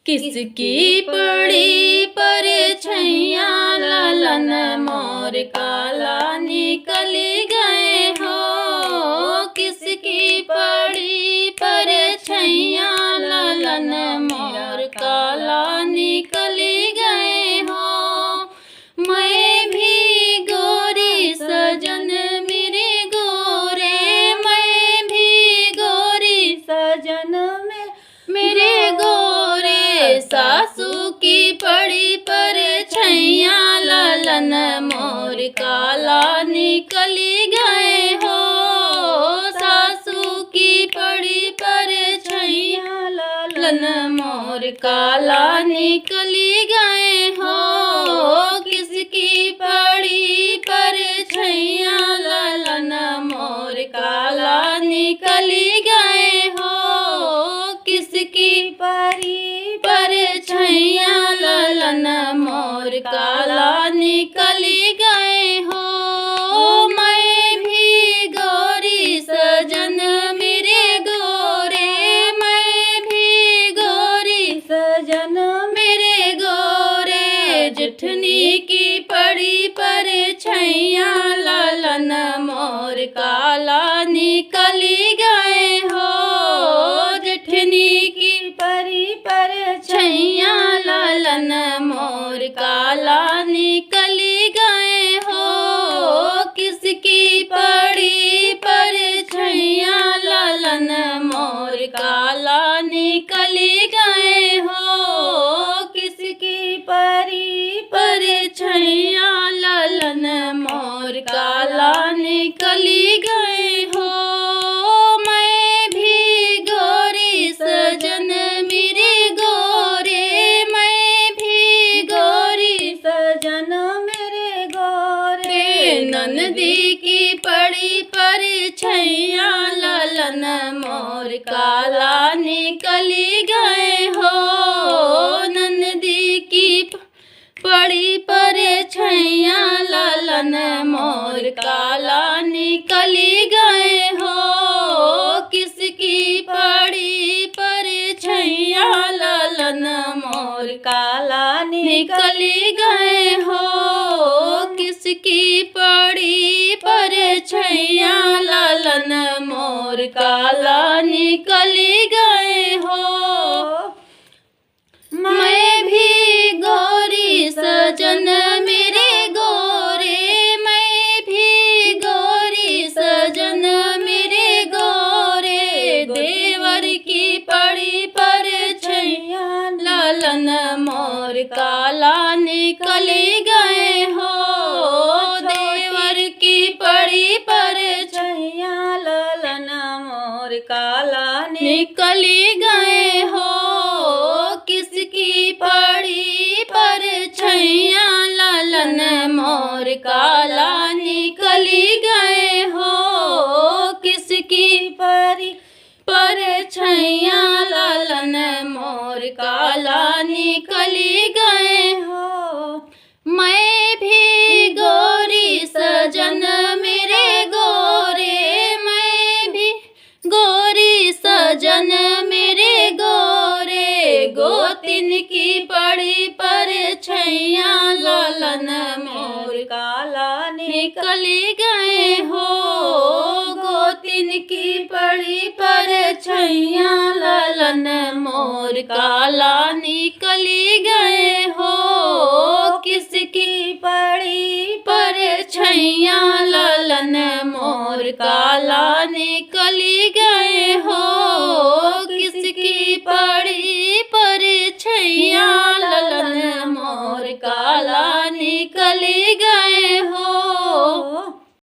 किसकी पड़ी परछैया ललन मोर काला निकल गए हो। किसकी पड़ी परछैया ललन मोर काला निकल गए हो। मैं भी गोरी सजन मेरे गोरे, मैं भी गोरी सजन मेरे गोरे। सासू की पड़ी परछैया ललन मोर काला निकल गए हो। सासू की पड़ी परछैया ललन मोर काला निकल गए हो। किसकी पड़ी परछैया ललन मोर काला निकल गए हो। किसकी पड़ी परछैया ललन मोर काला निकल गए हो। मैं भी गोरी सजन मेरे गोरे, मैं भी गोरी सजन मेरे गोरे। जेठनी की पड़ी परछैया ललन मोर काला निकल गए हो। जेठनी की पड़ी परछैया ललन मोर काला निकल गए हो। किसकी पड़ी परछैया ललन मोर काला निकल गए हो। किसकी पड़ी परछैया ललन मोर काला निकल गए हो। मैं भी गोरी सजन मेरे गोरे, मैं भी गोरी सजन मेरे गोरे। नंदी की पड़ी परछैया ललन मोर काला निकल गए हो। नंदी की पड़ी परछैया ललन मोर काला निकल गए हो। किसकी पड़ी परछैया ललन मोर काला निकल गए हो। किसकी पड़ी परछैया ललन मोर काला निकल गए हो। मैं भी गोरी सजन मेरे गोरे, मैं भी गोरी सजन मेरे गोरे। देवर की पड़ी परछैया ललन मोर काला निकल गए हो। देवर की पड़ी परछैया ललन मोर काला निकल गए हो। किसकी पड़ी परछैया ललन मोर काला निकल गए हो। किसकी पड़ी परछैया ललन मोर काला निकल गए हो। मैं भी गोरी सजन मेरे गोरे, मैं भी गोरी सजन मेरे गोरे। गोतिन की पड़ी परछैया ललन मोर काला निकल गए हो। गोतिन की पड़ी परछैया ललन मोर काला निकल गए हो। किसकी पड़ी परछैया ललन मोर काला निकल गए